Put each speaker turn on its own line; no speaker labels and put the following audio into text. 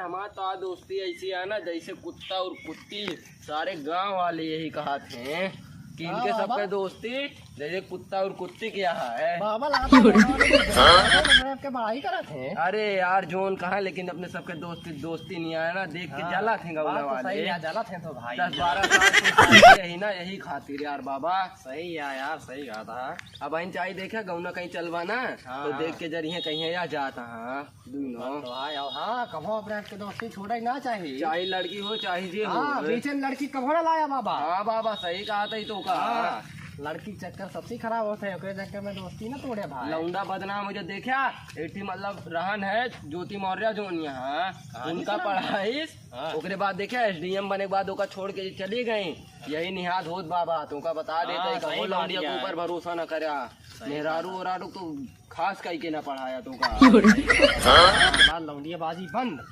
हमारा तो दोस्ती ऐसी है ना जैसे कुत्ता और कुत्ती। सारे गांव वाले यही कहते हैं कि इनके सबके दोस्ती जैसे कुत्ता और कुत्ती के यहाँ है।
बाबा के बड़ाई करत है।
अरे यार जोन कहा, लेकिन अपने सबके दोस्ती नहीं आया ना, देख के जला थे गौला वाले।
जला थे तो भाई
10-12 साल से यही ना, यही खातिर यार बाबा।
सही है यार, सही कहा था।
अब इन चाय देखे गौना कहीं चलवा ना तो देख के जरिए कहीं या जाता। हाँ दोनों
हाँ कभो अपने के दोस्ती छोड़ा ही ना चाहिए,
चाहे लड़की हो चाहे जे हो।
बीच में लड़की कभो ना लाया बाबा।
हाँ बाबा सही कहा था तो कहा।
लड़की चक्कर सबसे खराब होते है, ओकरे चक्कर में दोस्ती ना तोड़े भाई।
लौंडा बदनाम मुझे देखा एठी मतलब रहन है ज्योति मौर्य जो यहाँ उनका पढ़ाई ओकरे बाद देखा SDM बने के बाद ओका छोड़ के चली गई। यही निहाद होत बाबा तो का बता देते कहो लौंडिया के ऊपर भरोसा न करा। मेहरारू ओरारू तो खास कहीं के ना पढ़ाया तो का।
लौंडिया बाजी बंद।